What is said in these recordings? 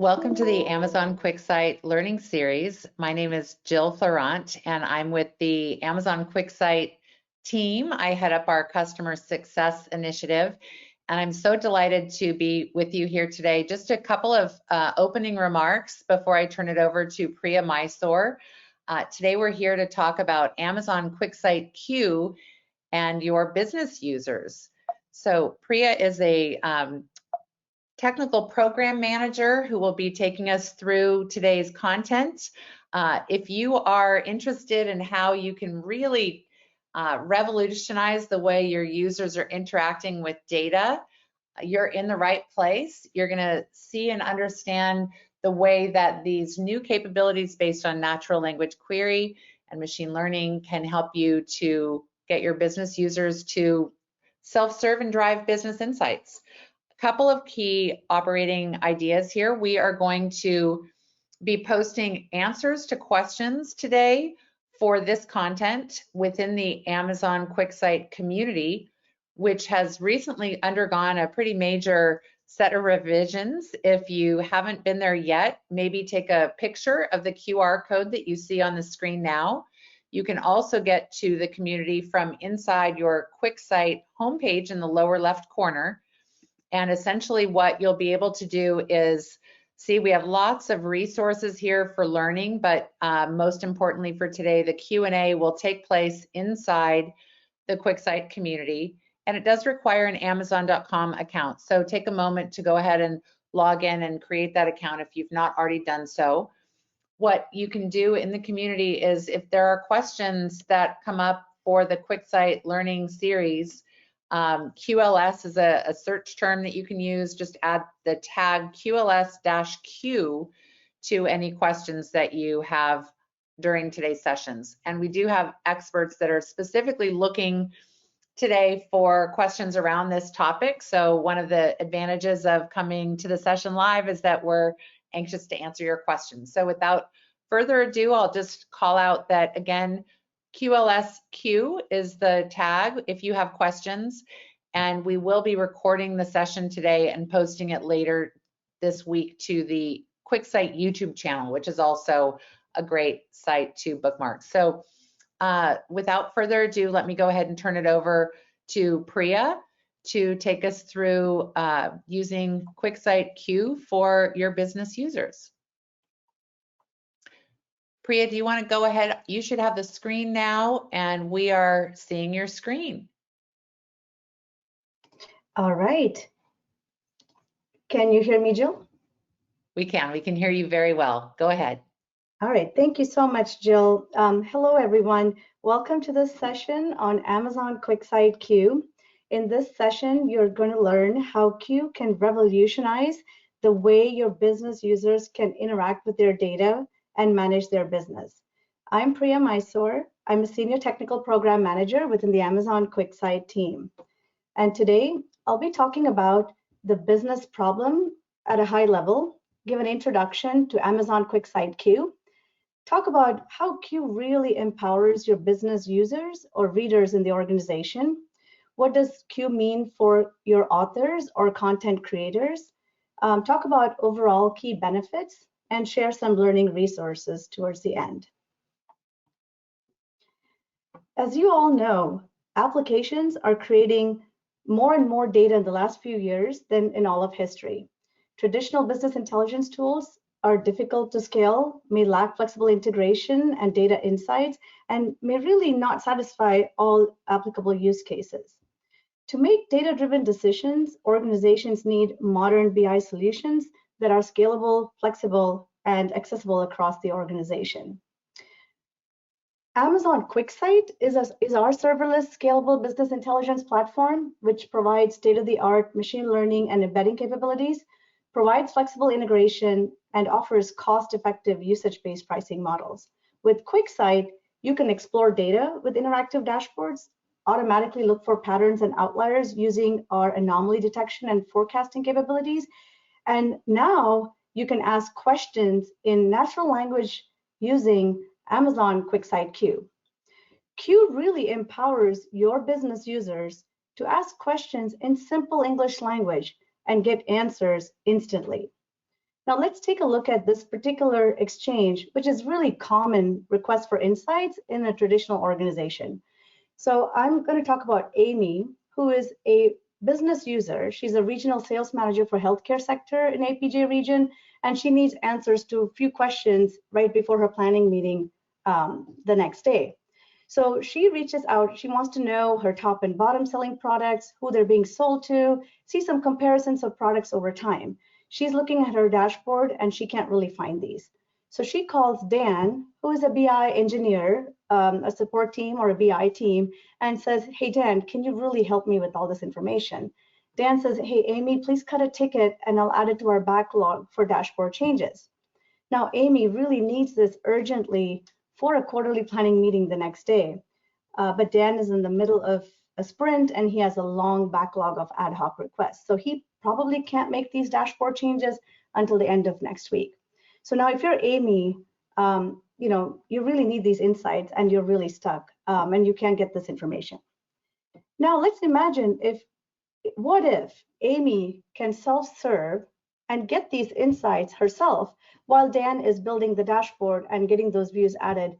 Welcome to the Amazon QuickSight Learning Series. My name is Jill Florent, and I'm with the Amazon QuickSight team. I head up our customer success initiative, and I'm so delighted to be with you here today. Just a couple of opening remarks before I turn it over to Priya Mysore. Today we're here to talk about Amazon QuickSight Q and your business users. So Priya is a technical program manager who will be taking us through today's content. If you are interested in how you can really revolutionize the way your users are interacting with data, you're in the right place. You're going to see and understand the way that these new capabilities based on natural language query and machine learning can help you to get your business users to self-serve and drive business insights. Couple of key operating ideas here. We are going to be posting answers to questions today for this content within the Amazon QuickSight community, which has recently undergone a pretty major set of revisions. If you haven't been there yet, maybe take a picture of the QR code that you see on the screen now. You can also get to the community from inside your QuickSight homepage in the lower left corner. And essentially what you'll be able to do is see we have lots of resources here for learning, but most importantly for today, the Q&A will take place inside the QuickSight community. And it does require an Amazon.com account. So take a moment to go ahead and log in and create that account if you've not already done so. What you can do in the community is if there are questions that come up for the QuickSight Learning Series, QLS is a search term that you can use. Just add the tag QLS-Q to any questions that you have during today's sessions. And we do have experts that are specifically looking today for questions around this topic. So one of the advantages of coming to the session live is that we're anxious to answer your questions. So without further ado, I'll just call out that again, QLS-Q is the tag if you have questions, and we will be recording the session today and posting it later this week to the QuickSight YouTube channel, which is also a great site to bookmark. So without further ado, let me go ahead and turn it over to Priya to take us through using QuickSight Q for your business users. Priya, do you want to go ahead? You should have the screen now, and we are seeing your screen. All right. Can you hear me, Jill? We can hear you very well. Go ahead. All right, thank you so much, Jill. Hello, everyone. Welcome to this session on Amazon QuickSight Q. In this session, you're going to learn how Q can revolutionize the way your business users can interact with their data and manage their business. I'm Priya Mysore. I'm a Senior Technical Program Manager within the Amazon QuickSight team. And today, I'll be talking about the business problem at a high level, give an introduction to Amazon QuickSight Q, talk about how Q really empowers your business users or readers in the organization. What does Q mean for your authors or content creators? Talk about overall key benefits, and share some learning resources towards the end. As you all know, applications are creating more and more data in the last few years than in all of history. Traditional business intelligence tools are difficult to scale, may lack flexible integration and data insights, and may really not satisfy all applicable use cases. To make data-driven decisions, organizations need modern BI solutions that are scalable, flexible, and accessible across the organization. Amazon QuickSight is our serverless, scalable business intelligence platform, which provides state-of-the-art machine learning and embedding capabilities, provides flexible integration, and offers cost-effective usage-based pricing models. With QuickSight, you can explore data with interactive dashboards, automatically look for patterns and outliers using our anomaly detection and forecasting capabilities, and now you can ask questions in natural language using Amazon QuickSight Q. Q really empowers your business users to ask questions in simple English language and get answers instantly. Now let's take a look at this particular exchange, which is really common request for insights in a traditional organization. So I'm going to talk about Amy, who is a business user. She's a regional sales manager for healthcare sector in APJ region, and she needs answers to a few questions right before her planning meeting the next day. So she reaches out, she wants to know her top and bottom selling products, who they're being sold to, see some comparisons of products over time. She's looking at her dashboard and she can't really find these. So she calls Dan, who is a BI engineer, a support team or a BI team, and says, hey, Dan, can you really help me with all this information? Dan says, hey, Amy, please cut a ticket and I'll add it to our backlog for dashboard changes. Now, Amy really needs this urgently for a quarterly planning meeting the next day. But Dan is in the middle of a sprint and he has a long backlog of ad hoc requests. So he probably can't make these dashboard changes until the end of next week. So now if you're Amy, you really need these insights and you're really stuck and you can't get this information. Now let's imagine what if Amy can self-serve and get these insights herself while Dan is building the dashboard and getting those views added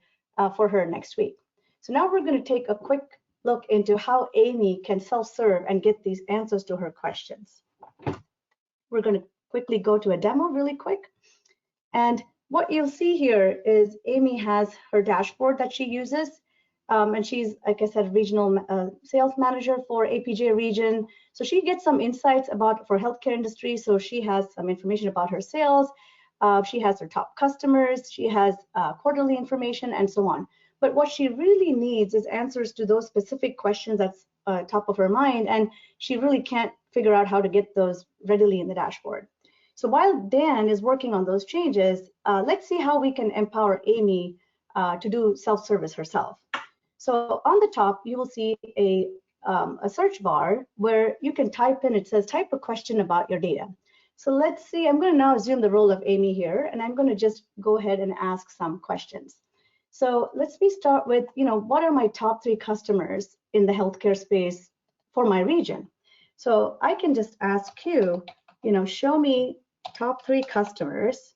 for her next week. So now we're going to take a quick look into how Amy can self-serve and get these answers to her questions. We're going to quickly go to a demo really quick. And what you'll see here is Amy has her dashboard that she uses. And she's, like I said, regional sales manager for APJ region. So she gets some insights for healthcare industry. So she has some information about her sales. She has her top customers. She has quarterly information and so on. But what she really needs is answers to those specific questions that's top of her mind. And she really can't figure out how to get those readily in the dashboard. So while Dan is working on those changes, let's see how we can empower Amy to do self-service herself. So on the top, you will see a search bar where you can type in, it says type a question about your data. So let's see, I'm going to now assume the role of Amy here, and I'm going to just go ahead and ask some questions. So let's start with, what are my top 3 customers in the healthcare space for my region? So I can just ask Q, show me top 3 customers.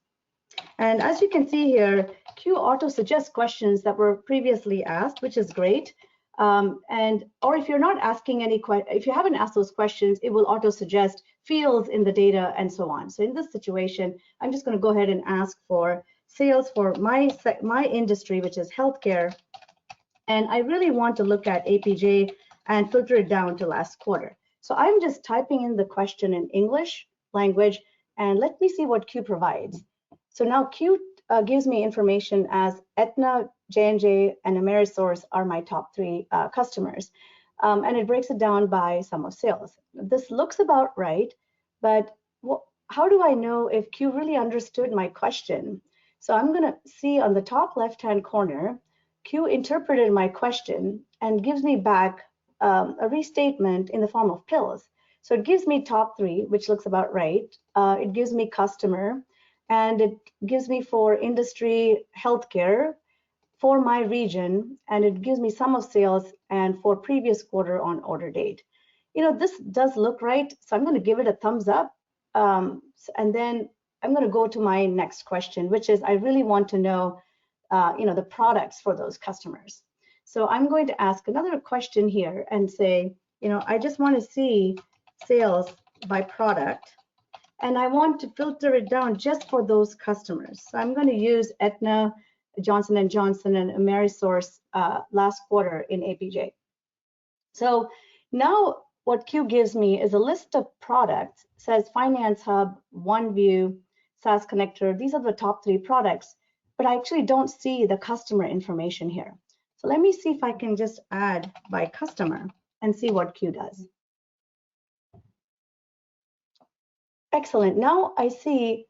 And as you can see here, Q auto suggests questions that were previously asked, which is great. Or if you're not asking if you haven't asked those questions, it will auto suggest fields in the data and so on. So in this situation, I'm just going to go ahead and ask for sales for my industry, which is healthcare. And I really want to look at APJ and filter it down to last quarter. So I'm just typing in the question in English language, and let me see what Q provides. So now Q gives me information as Aetna, J&J, and Amerisource are my top 3 customers. And it breaks it down by sum of sales. This looks about right, but how do I know if Q really understood my question? So I'm going to see on the top left-hand corner, Q interpreted my question and gives me back a restatement in the form of pills. So it gives me top 3, which looks about right. It gives me customer, and it gives me for industry healthcare for my region, and it gives me sum of sales and for previous quarter on order date. This does look right, so I'm going to give it a thumbs up, and then I'm going to go to my next question, which is I really want to know, the products for those customers. So I'm going to ask another question here and say, I just want to see sales by product, and I want to filter it down just for those customers. So I'm going to use Aetna, Johnson & Johnson, and Amerisource last quarter in APJ. So now what Q gives me is a list of products, says Finance Hub, OneView, SaaS Connector. These are the top 3 products, but I actually don't see the customer information here. So let me see if I can just add by customer and see what Q does. Excellent. Now I see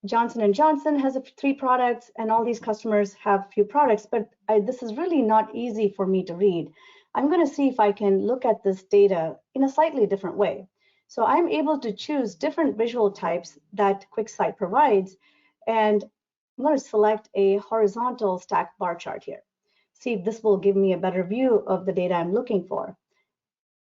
Johnson & Johnson has 3 products and all these customers have few products, but this is really not easy for me to read. I'm going to see if I can look at this data in a slightly different way. So I'm able to choose different visual types that QuickSight provides, and I'm going to select a horizontal stack bar chart here. See if this will give me a better view of the data I'm looking for.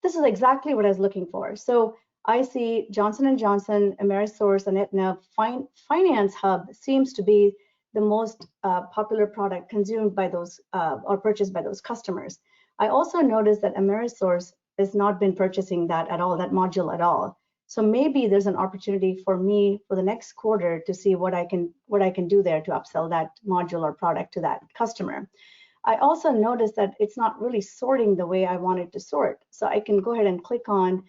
This is exactly what I was looking for. So I see Johnson & Johnson, Amerisource, and Aetna. Finance Hub seems to be the most popular product consumed by those or purchased by those customers. I also noticed that Amerisource has not been purchasing that at all, that module at all. So maybe there's an opportunity for me for the next quarter to see what I can do there to upsell that module or product to that customer. I also noticed that it's not really sorting the way I want it to sort. So I can go ahead and click on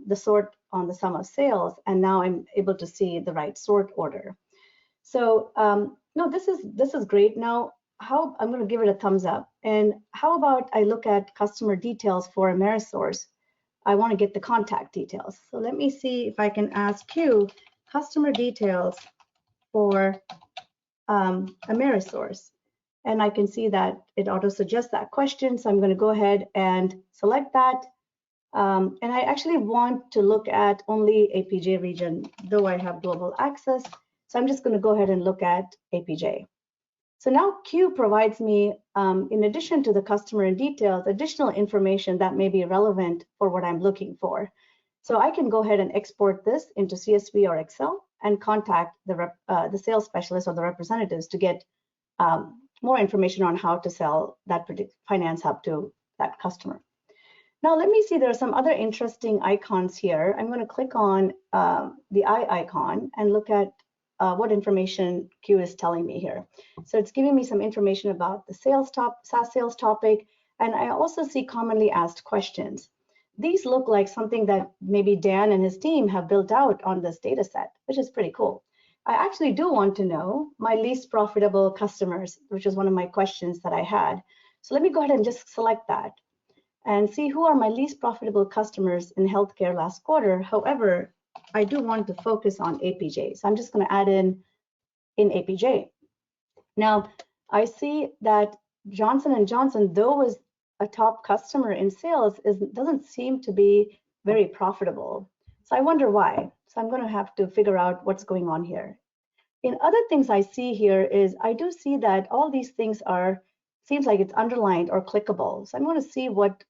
the sort on the sum of sales, and now I'm able to see the right sort order. So no, this is great. Now, I'm going to give it a thumbs up. And how about I look at customer details for Amerisource? I want to get the contact details. So let me see if I can ask Q customer details for Amerisource. And I can see that it auto suggests that question. So I'm going to go ahead and select that. And I actually want to look at only APJ region, though I have global access. So I'm just going to go ahead and look at APJ. So now Q provides me, in addition to the customer and details, additional information that may be relevant for what I'm looking for. So I can go ahead and export this into CSV or Excel and contact the sales specialist or the representatives to get more information on how to sell that particular Finance Hub to that customer. Now let me see, there are some other interesting icons here. I'm going to click on the eye icon and look at what information Q is telling me here. So it's giving me some information about the SaaS sales topic, and I also see commonly asked questions. These look like something that maybe Dan and his team have built out on this data set, which is pretty cool. I actually do want to know my least profitable customers, which is one of my questions that I had. So let me go ahead and just select that and see who are my least profitable customers in healthcare last quarter. However, I do want to focus on APJ. So I'm just going to add in APJ. Now, I see that Johnson & Johnson, though was a top customer in sales, doesn't seem to be very profitable. So I wonder why. So I'm going to have to figure out what's going on here. In other things I see here is I do see that all these things seems like it's underlined or clickable. So I'm going to see what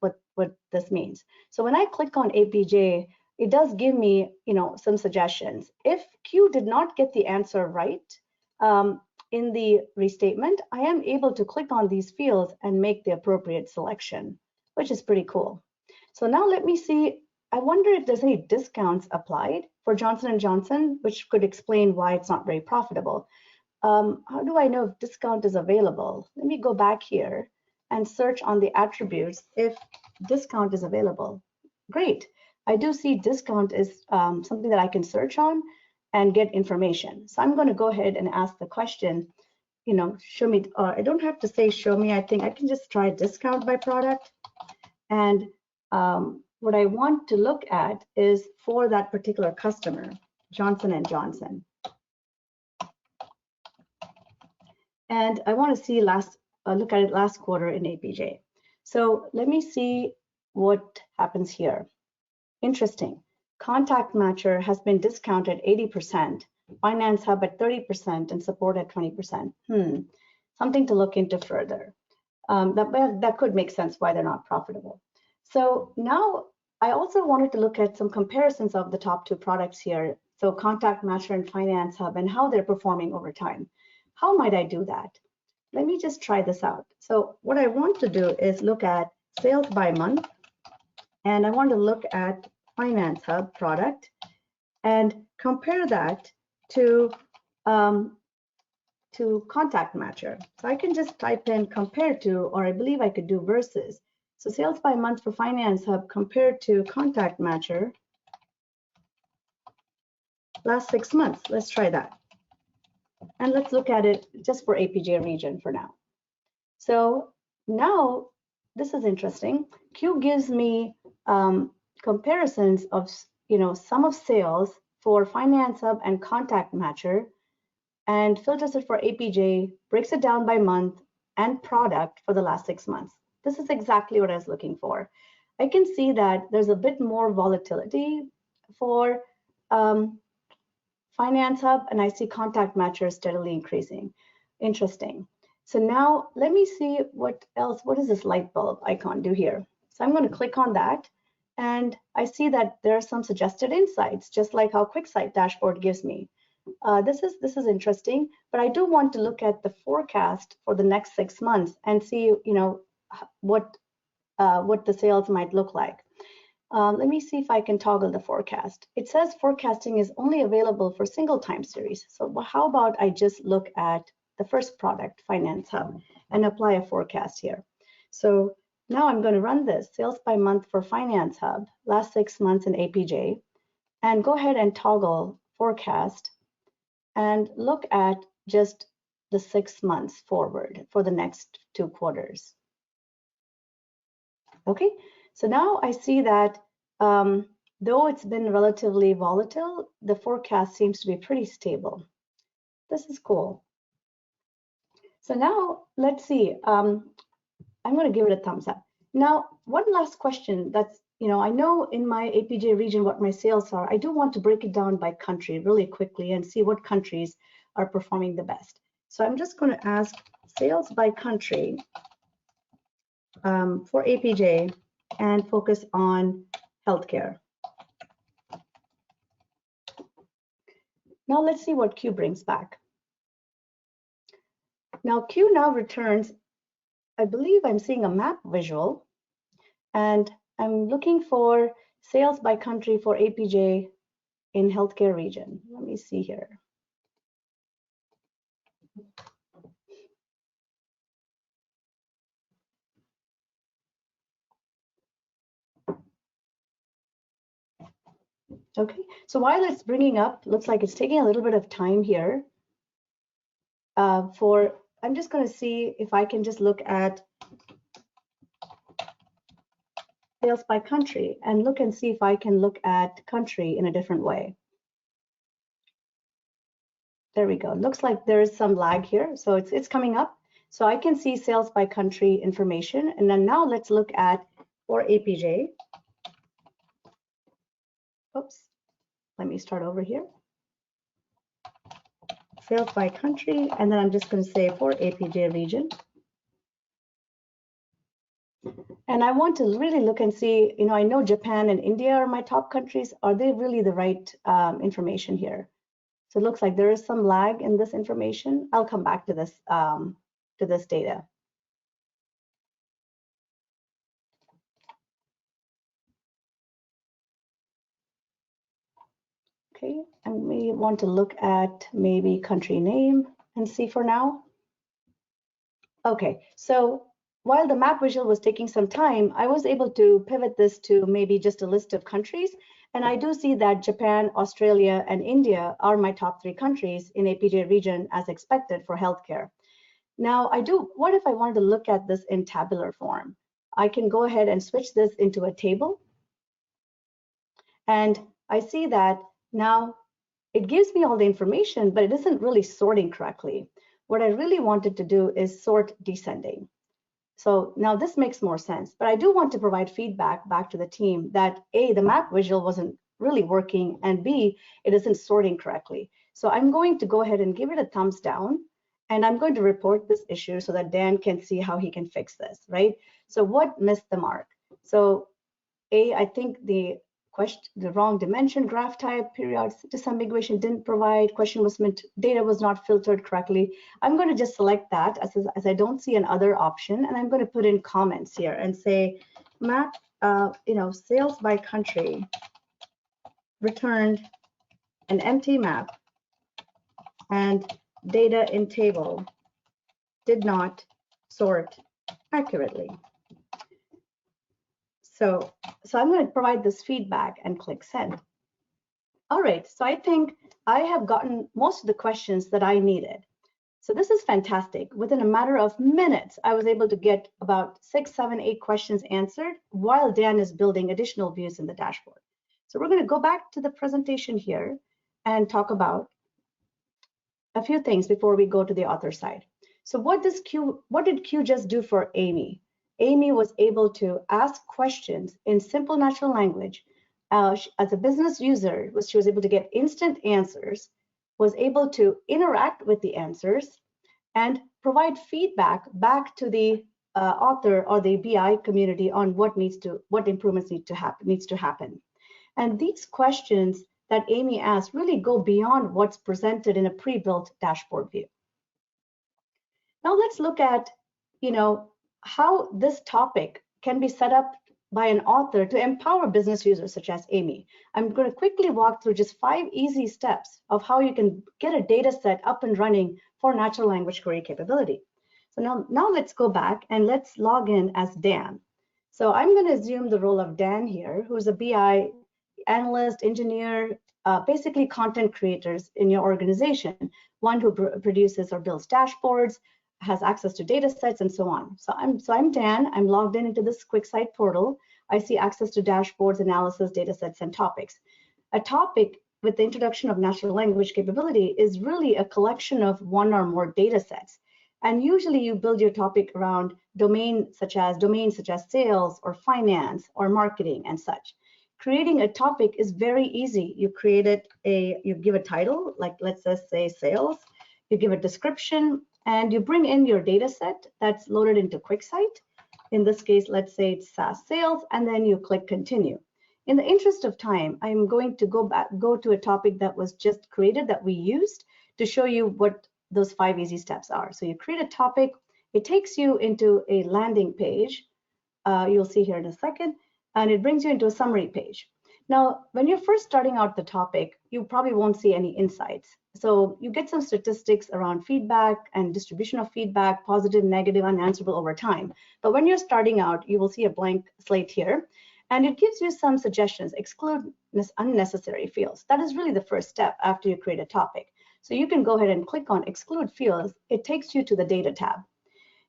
this means. So when I click on APJ, it does give me, some suggestions. If Q did not get the answer right in the restatement, I am able to click on these fields and make the appropriate selection, which is pretty cool. So now let me see. I wonder if there's any discounts applied for Johnson & Johnson, which could explain why it's not very profitable. How do I know if discount is available? Let me go back here and search on the attributes if discount is available. Great. I do see discount is something that I can search on and get information. So I'm going to go ahead and ask the question, show me, I don't have to say show me, I think I can just try discount by product. And what I want to look at is for that particular customer, Johnson & Johnson. And I want to see look at it last quarter in APJ. So let me see what happens here. Interesting. Contact Matcher has been discounted 80%, Finance Hub at 30%, and support at 20%. Something to look into further. That could make sense why they're not profitable. So now I also wanted to look at some comparisons of the top two products here. So Contact Matcher and Finance Hub and how they're performing over time. How might I do that? Let me just try this out. So what I want to do is look at sales by month, and I want to look at Finance Hub product and compare that to Contact Matcher. So I can just type in compare to, or I believe I could do versus. So sales by month for Finance Hub compared to Contact Matcher last 6 months. Let's try that. And let's look at it just for APJ region for now. So now this is interesting. Q gives me comparisons of sum of sales for Finance Hub and Contact Matcher, and filters it for APJ, breaks it down by month and product for the last 6 months. This is exactly what I was looking for. I can see that there's a bit more volatility for Finance Hub, and I see Contact Matcher steadily increasing. Interesting. So now let me see what else. What does this light bulb icon do here? So I'm going to click on that, and I see that there are some suggested insights, just like how QuickSight dashboard gives me. This is interesting, but I do want to look at the forecast for the next 6 months and see, what the sales might look like. Let me see if I can toggle the forecast. It says forecasting is only available for single time series. So how about I just look at the first product, Finance Hub, and apply a forecast here. So now I'm going to run this sales by month for Finance Hub, last 6 months in APJ, and go ahead and toggle forecast and look at just the 6 months forward for the next 2 quarters. Okay, so now I see that though it's been relatively volatile, the forecast seems to be pretty stable. This is cool. So now let's see. I'm going to give it a thumbs up. Now, one last question that's, I know in my APJ region what my sales are. I do want to break it down by country really quickly and see what countries are performing the best. So I'm just going to ask sales by country for APJ and focus on healthcare. Now let's see what Q brings back. Now Q now returns, I believe I'm seeing a map visual, and I'm looking for sales by country for APJ in healthcare region. Let me see here. Okay, so while it's bringing up, looks like it's taking a little bit of time here. I'm just going to see if I can just look at sales by country and look and see if I can look at country in a different way. There we go. Looks like there is some lag here, so it's coming up. So I can see sales by country information, and then now let's look at for APJ. Oops, let me start over here. Sales by country, and then I'm just going to say for APJ region. And I want to really look and see, I know Japan and India are my top countries. Are they really the right information here? So it looks like there is some lag in this information. I'll come back to this data. Okay, I may want to look at maybe country name and see for now. Okay, so while the map visual was taking some time, I was able to pivot this to maybe just a list of countries. And I do see that Japan, Australia, and India are my top 3 countries in APJ region as expected for healthcare. Now, what if I wanted to look at this in tabular form? I can go ahead and switch this into a table. And I see that now it gives me all the information, but it isn't really sorting correctly. What I really wanted to do is sort descending. So now this makes more sense, but I do want to provide feedback back to the team that A, the map visual wasn't really working, and B, it isn't sorting correctly. So I'm going to go ahead and give it a thumbs down, and I'm going to report this issue so that Dan can see how he can fix this, right? So what missed the mark? So A, I think the wrong dimension, graph type, period disambiguation didn't provide, question was meant, data was not filtered correctly. I'm going to just select that as I don't see another option, and I'm going to put in comments here and say map, sales by country returned an empty map and data in table did not sort accurately. So I'm going to provide this feedback and click send. All right, so I think I have gotten most of the questions that I needed. So this is fantastic. Within a matter of minutes, I was able to get about 6, 7, 8 questions answered while Dan is building additional views in the dashboard. So we're going to go back to the presentation here and talk about a few things before we go to the author side. So what did Q just do for Amy? Amy was able to ask questions in simple natural language. As a business user, she was able to get instant answers, was able to interact with the answers, and provide feedback back to the author or the BI community on what improvements needs to happen. And these questions that Amy asked really go beyond what's presented in a pre-built dashboard view. Now let's look at, how this topic can be set up by an author to empower business users such as Amy. I'm going to quickly walk through just 5 easy steps of how you can get a data set up and running for natural language query capability. So now let's go back and let's log in as Dan. So I'm going to assume the role of Dan here, who's a BI analyst, engineer, basically content creators in your organization, one who produces or builds dashboards, has access to data sets, and so on. So I'm Dan. I'm logged into this QuickSight portal. I see access to dashboards, analysis, data sets, and topics. A topic with the introduction of natural language capability is really a collection of one or more data sets. And usually you build your topic around domains such as sales or finance or marketing and such. Creating a topic is very easy. You give a title, like let's just say sales. You give a description, and you bring in your data set that's loaded into QuickSight. In this case, let's say it's SaaS sales, and then you click continue. In the interest of time, I'm going to go to a topic that was just created that we used to show you what those 5 easy steps are. So you create a topic, it takes you into a landing page. You'll see here in a second, and it brings you into a summary page. Now, when you're first starting out the topic, you probably won't see any insights. So you get some statistics around feedback and distribution of feedback, positive, negative, unanswerable over time. But when you're starting out, you will see a blank slate here, and it gives you some suggestions. Exclude unnecessary fields. That is really the first step after you create a topic. So you can go ahead and click on exclude fields. It takes you to the data tab.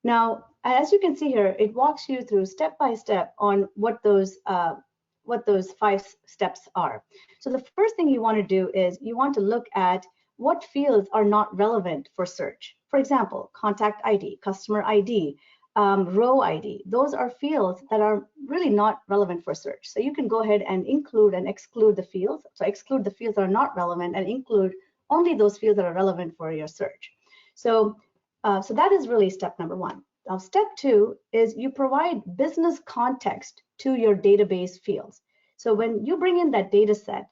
Now, as you can see here, it walks you through step by step on what those 5 steps are. So the first thing you want to do is you want to look at what fields are not relevant for search. For example, contact ID, customer ID, row ID. Those are fields that are really not relevant for search. So you can go ahead and include and exclude the fields. So exclude the fields that are not relevant and include only those fields that are relevant for your search. So that is really step number 1. Now, step 2 is you provide business context to your database fields. So when you bring in that data set,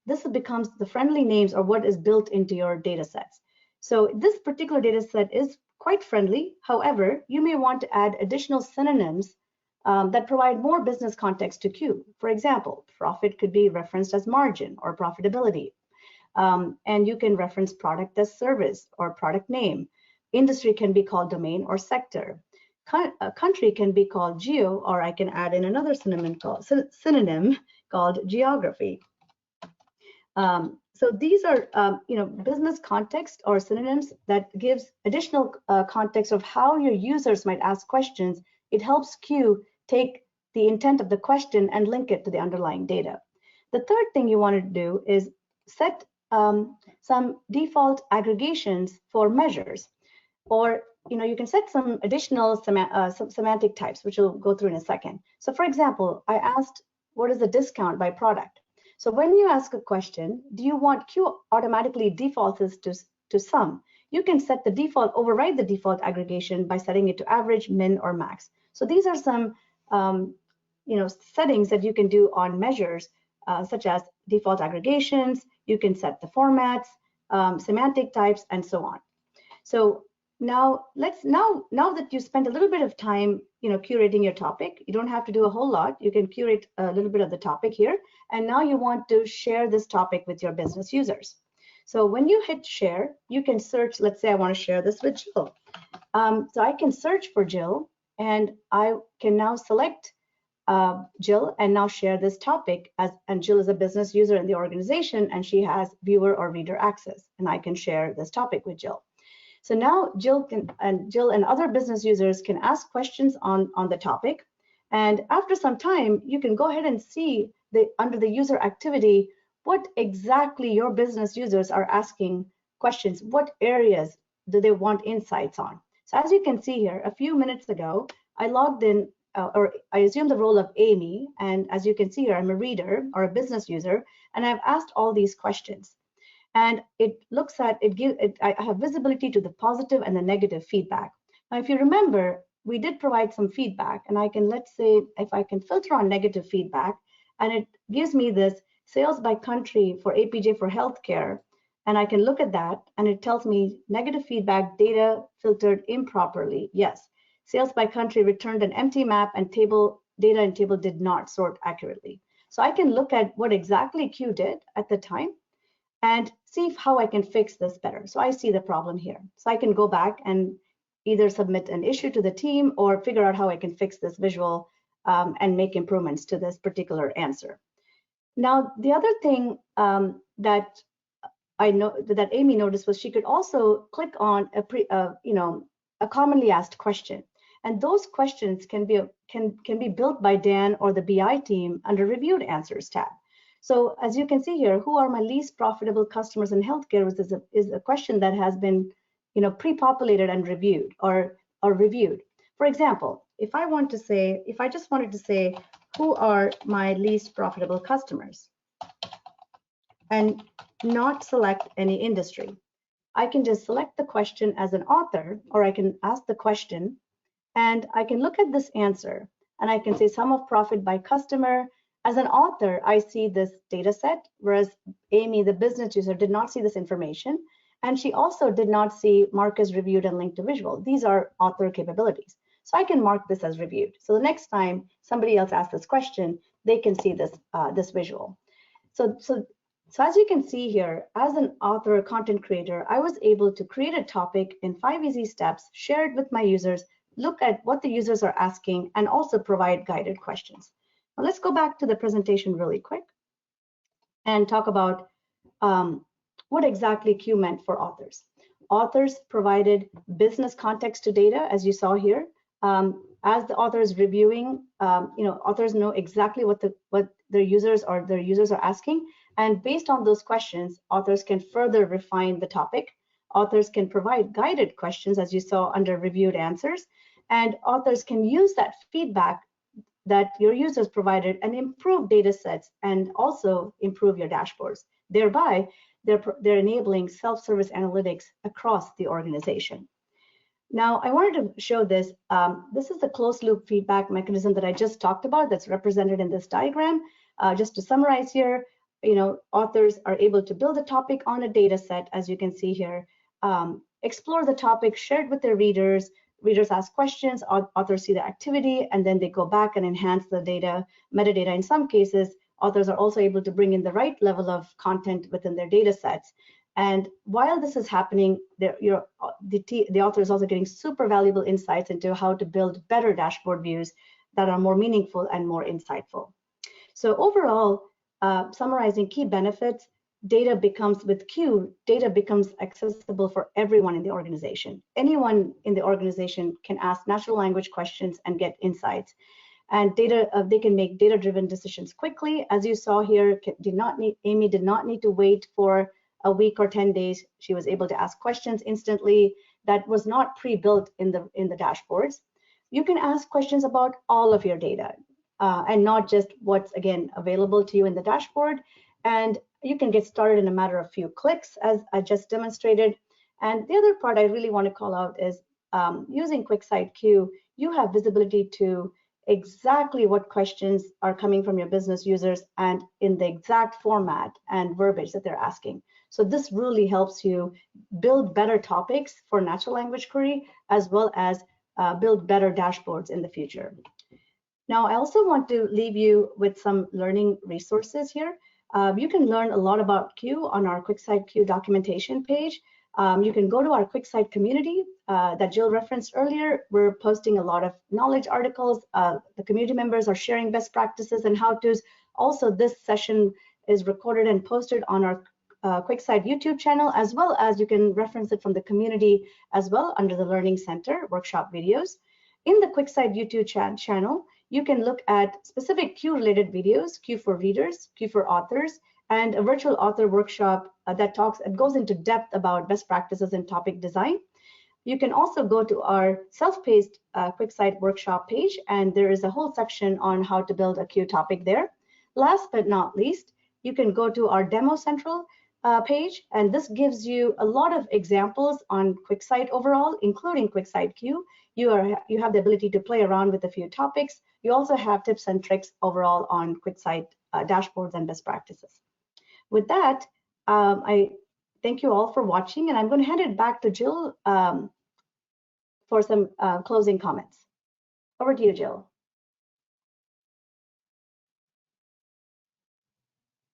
this becomes the friendly names or what is built into your data sets. So this particular data set is quite friendly. However, you may want to add additional synonyms that provide more business context to Q. For example, profit could be referenced as margin or profitability. And you can reference product as service or product name. Industry can be called domain or sector. Country can be called geo, or I can add in another synonym called geography. So these are, business context or synonyms that gives additional context of how your users might ask questions. It helps Q take the intent of the question and link it to the underlying data. The third thing you want to do is set some default aggregations for measures, or you can set some additional semantic types, which we'll go through in a second. So for example, I asked, what is the discount by product? So when you ask a question, do you want Q automatically defaults to sum? You can set the default, override the default aggregation by setting it to average, min, or max. So these are some settings that you can do on measures, such as default aggregations. You can set the formats, semantic types, and so on. So now that you spent a little bit of time curating your topic, you don't have to do a whole lot. You can curate a little bit of the topic here, and now you want to share this topic with your business users. So when you hit share, you can search. Let's say I want to share this with Jill. So I can search for Jill, and I can now select Jill and now share this topic, and Jill is a business user in the organization, and she has viewer or reader access, and I can share this topic with Jill. So now Jill and other business users can ask questions on the topic. And after some time, you can go ahead and see under the user activity, what exactly your business users are asking questions, what areas do they want insights on. So as you can see here, a few minutes ago, I logged in, or I assumed the role of Amy. And as you can see here, I'm a reader or a business user, and I've asked all these questions. And it looks at, I have visibility to the positive and the negative feedback. Now, if you remember, we did provide some feedback, and I can, let's say, if I can filter on negative feedback, and it gives me this sales by country for APJ for healthcare, and I can look at that, and it tells me negative feedback, data filtered improperly. Yes, sales by country returned an empty map, and data in table did not sort accurately. So I can look at what exactly Q did at the time and see how I can fix this better. So I see the problem here. So I can go back and either submit an issue to the team or figure out how I can fix this visual and make improvements to this particular answer. Now, the other thing that I know that Amy noticed was she could also click on a commonly asked question, and those questions can be built by Dan or the BI team under Reviewed Answers tab. So as you can see here, who are my least profitable customers in healthcare is a question that has been pre-populated and reviewed or reviewed. For example, if I just wanted to say, who are my least profitable customers, and not select any industry, I can just select the question as an author, or I can ask the question, and I can look at this answer, and I can say sum of profit by customer. As an author, I see this data set, whereas Amy, the business user, did not see this information, and she also did not see mark as reviewed and linked to visual. These are author capabilities. So I can mark this as reviewed. So the next time somebody else asks this question, they can see this, this visual. So as you can see here, as an author or content creator, I was able to create a topic in 5 easy steps, share it with my users, look at what the users are asking, and also provide guided questions. Now let's go back to the presentation really quick and talk about what exactly Q meant for authors. Authors provided business context to data, as you saw here. As the author is reviewing, authors know exactly what their users are asking, and based on those questions, authors can further refine the topic. Authors can provide guided questions, as you saw under Reviewed Answers, and authors can use that feedback that your users provided and improve data sets and also improve your dashboards. Thereby, they're enabling self-service analytics across the organization. Now, I wanted to show this. This is the closed loop feedback mechanism that I just talked about that's represented in this diagram. Just to summarize here, authors are able to build a topic on a data set, as you can see here, explore the topic, share it with their readers. Readers ask questions, authors see the activity, and then they go back and enhance the data, metadata. In some cases, authors are also able to bring in the right level of content within their data sets. And while this is happening, the author is also getting super valuable insights into how to build better dashboard views that are more meaningful and more insightful. So overall, summarizing key benefits, with Q, data becomes accessible for everyone in the organization. Anyone in the organization can ask natural language questions and get insights. And they can make data-driven decisions quickly. As you saw here, Amy did not need to wait for a week or 10 days. She was able to ask questions instantly. That was not pre-built in the dashboards. You can ask questions about all of your data and not just what's, again, available to you in the dashboard. And you can get started in a matter of few clicks, as I just demonstrated. And the other part I really want to call out is using QuickSight Q, you have visibility to exactly what questions are coming from your business users and in the exact format and verbiage that they're asking. So this really helps you build better topics for natural language query, as well as build better dashboards in the future. Now, I also want to leave you with some learning resources here. You can learn a lot about Q on our QuickSight Q documentation page. You can go to our QuickSight community that Jill referenced earlier. We're posting a lot of knowledge articles. The community members are sharing best practices and how-tos. Also, this session is recorded and posted on our QuickSight YouTube channel, as well as you can reference it from the community as well under the Learning Center workshop videos. In the QuickSight YouTube channel, you can look at specific Q-related videos, Q for readers, Q for authors, and a virtual author workshop that goes into depth about best practices in topic design. You can also go to our self-paced QuickSight workshop page, and there is a whole section on how to build a Q topic there. Last but not least, you can go to our Demo Central page, and this gives you a lot of examples on QuickSight overall, including QuickSight Q. You have the ability to play around with a few topics. You also have tips and tricks overall on QuickSight dashboards and best practices. With that, I thank you all for watching, and I'm going to hand it back to Jill for some closing comments. Over to you, Jill.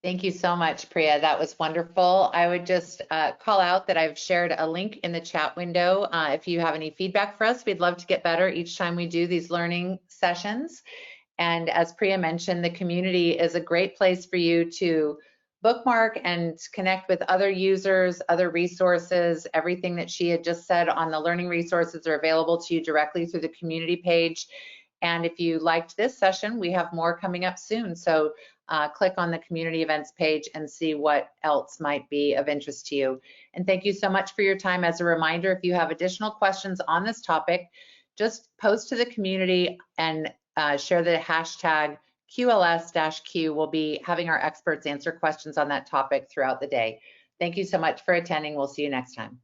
Thank you so much, Priya. That was wonderful. I would just call out that I've shared a link in the chat window. If you have any feedback for us, we'd love to get better each time we do these learning sessions. And as Priya mentioned, the community is a great place for you to bookmark and connect with other users, other resources. Everything that she had just said on the learning resources are available to you directly through the community page. And if you liked this session, we have more coming up soon. So click on the community events page and see what else might be of interest to you. And thank you so much for your time. As a reminder, if you have additional questions on this topic, just post to the community and share the hashtag QLS-Q. We'll be having our experts answer questions on that topic throughout the day. Thank you so much for attending. We'll see you next time.